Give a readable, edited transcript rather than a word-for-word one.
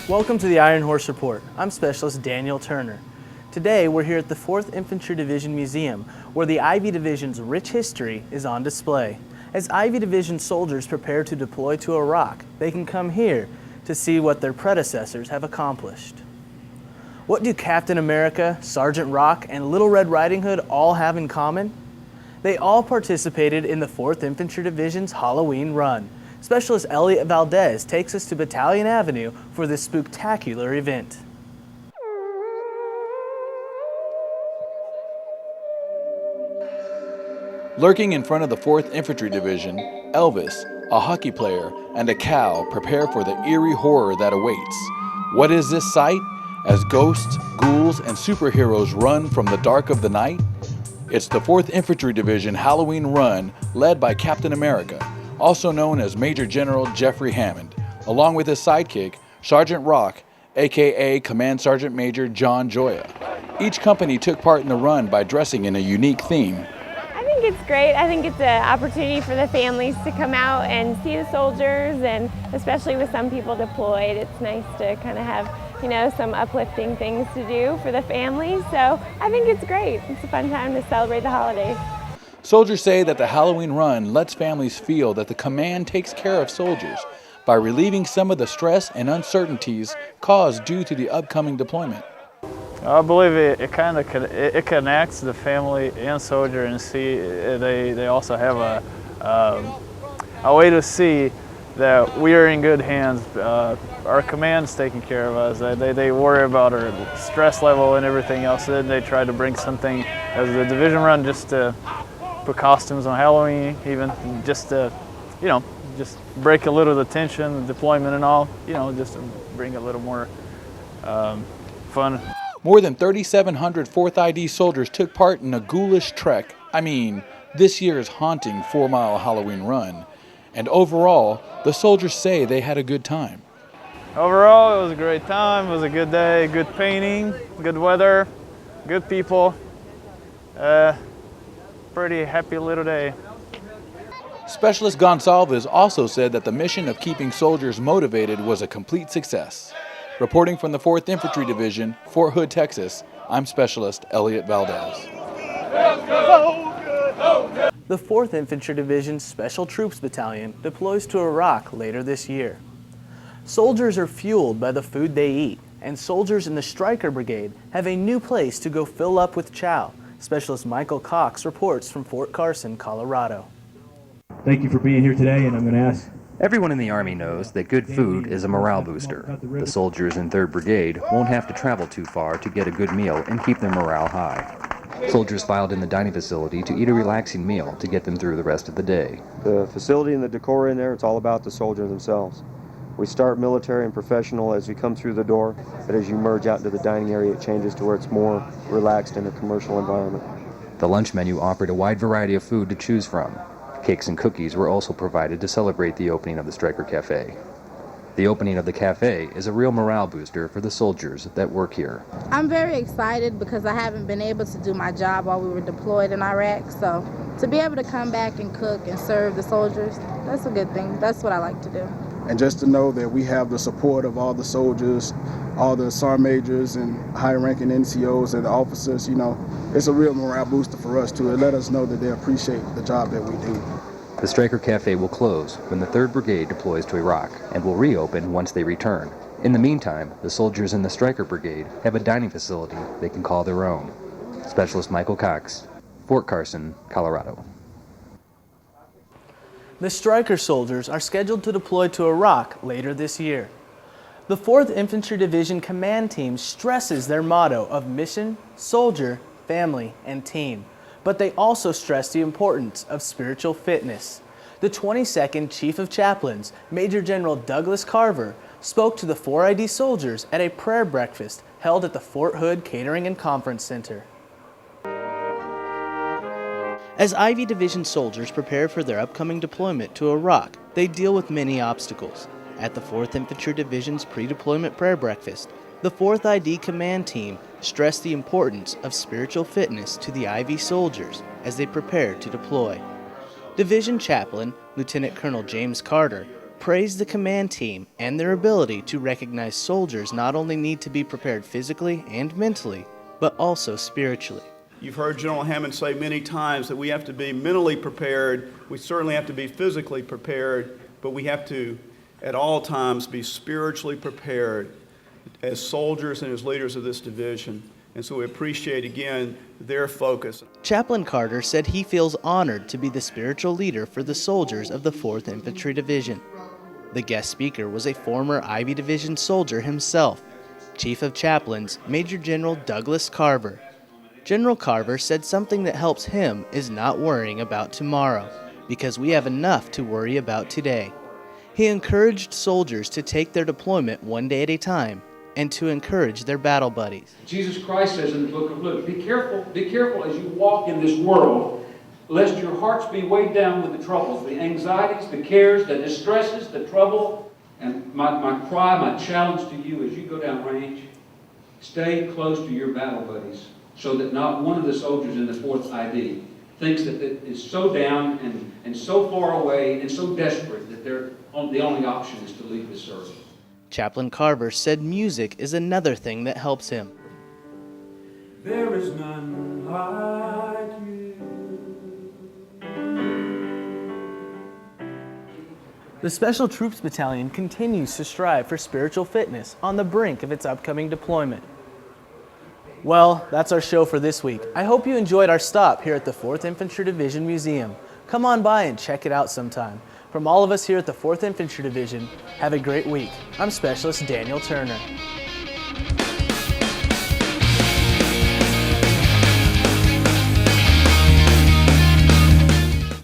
Welcome to the Iron Horse Report. I'm Specialist Daniel Turner. Today we're here at the 4th Infantry Division Museum, where the Ivy Division's rich history is on display. As Ivy Division soldiers prepare to deploy to Iraq, they can come here to see what their predecessors have accomplished. What do Captain America, Sergeant Rock, and Little Red Riding Hood all have in common? They all participated in the 4th Infantry Division's Halloween run. Specialist Elliot Valdez takes us to Battalion Avenue for this spooktacular event. Lurking in front of the 4th Infantry Division, Elvis, a hockey player, and a cow prepare for the eerie horror that awaits. What is this sight? As ghosts, ghouls, and superheroes run from the dark of the night? It's the 4th Infantry Division Halloween Run, led by Captain America, also known as Major General Jeffrey Hammond, along with his sidekick, Sergeant Rock, aka Command Sergeant Major John Joya. Each company took part in the run by dressing in a unique theme. I think it's great. I think it's an opportunity for the families to come out and see the soldiers, and especially with some people deployed, it's nice to kind of have, some uplifting things to do for the families. So I think it's great. It's a fun time to celebrate the holidays. Soldiers say that the Halloween Run lets families feel that the command takes care of soldiers by relieving some of the stress and uncertainties caused due to the upcoming deployment. I believe it connects the family and soldier, and they also have a way to see that we are in good hands. Our command's taking care of us. They worry about our stress level and everything else. Then they try to bring something as the division run, just to put costumes on Halloween, even just to, just break a little of the tension, the deployment and all, just to bring a little more fun. More than 3,700 4th ID soldiers took part in a ghoulish trek. This year's haunting 4-mile Halloween run. And overall, the soldiers say they had a good time. Overall, it was a great time. It was a good day, good painting, good weather, good people. Pretty happy little day. Specialist Gonsalves also said that the mission of keeping soldiers motivated was a complete success. Reporting from the 4th Infantry Division, Fort Hood, Texas, I'm Specialist Elliot Valdez. The 4th Infantry Division's Special Troops Battalion deploys to Iraq later this year. Soldiers are fueled by the food they eat, and soldiers in the Stryker Brigade have a new place to go fill up with chow. Specialist Michael Cox reports from Fort Carson, Colorado. Thank you for being here today, and I'm going to ask. Everyone in the Army knows that good food is a morale booster. The soldiers in 3rd Brigade won't have to travel too far to get a good meal and keep their morale high. Soldiers filed in the dining facility to eat a relaxing meal to get them through the rest of the day. The facility and the decor in there, it's all about the soldier themselves. We start military and professional as we come through the door, but as you merge out into the dining area, it changes to where it's more relaxed in a commercial environment. The lunch menu offered a wide variety of food to choose from. Cakes and cookies were also provided to celebrate the opening of the Stryker Cafe. The opening of the cafe is a real morale booster for the soldiers that work here. I'm very excited because I haven't been able to do my job while we were deployed in Iraq. So to be able to come back and cook and serve the soldiers, that's a good thing. That's what I like to do. And just to know that we have the support of all the soldiers, all the sergeant majors and high-ranking NCOs and the officers, it's a real morale booster for us too. It let us know that they appreciate the job that we do. The Stryker Cafe will close when the 3rd Brigade deploys to Iraq and will reopen once they return. In the meantime, the soldiers in the Stryker Brigade have a dining facility they can call their own. Specialist Michael Cox, Fort Carson, Colorado. The Stryker soldiers are scheduled to deploy to Iraq later this year. The 4th Infantry Division Command Team stresses their motto of mission, soldier, family, and team. But they also stress the importance of spiritual fitness. The 22nd Chief of Chaplains, Major General Douglas Carver, spoke to the 4ID soldiers at a prayer breakfast held at the Fort Hood Catering and Conference Center. As Ivy Division soldiers prepare for their upcoming deployment to Iraq, they deal with many obstacles. At the 4th Infantry Division's pre-deployment prayer breakfast, the 4th ID Command Team stressed the importance of spiritual fitness to the Ivy soldiers as they prepare to deploy. Division Chaplain, Lieutenant Colonel James Carter, praised the command team and their ability to recognize soldiers not only need to be prepared physically and mentally, but also spiritually. You've heard General Hammond say many times that we have to be mentally prepared, we certainly have to be physically prepared, but we have to at all times be spiritually prepared as soldiers and as leaders of this division. And so we appreciate again their focus. Chaplain Carter said he feels honored to be the spiritual leader for the soldiers of the 4th Infantry Division. The guest speaker was a former Ivy Division soldier himself, Chief of Chaplains, Major General Douglas Carver. General Carver said something that helps him is not worrying about tomorrow, because we have enough to worry about today. He encouraged soldiers to take their deployment one day at a time and to encourage their battle buddies. Jesus Christ says in the book of Luke, be careful as you walk in this world, lest your hearts be weighed down with the troubles, the anxieties, the cares, the distresses, the trouble. And my cry, my challenge to you as you go down range, stay close to your battle buddies so that not one of the soldiers in the 4th ID thinks that it is so down and so far away and so desperate that the only option is to leave the service. Chaplain Carver said music is another thing that helps him. There is none like you. The Special Troops Battalion continues to strive for spiritual fitness on the brink of its upcoming deployment. Well, that's our show for this week. I hope you enjoyed our stop here at the 4th Infantry Division Museum. Come on by and check it out sometime. From all of us here at the 4th Infantry Division, have a great week. I'm Specialist Daniel Turner.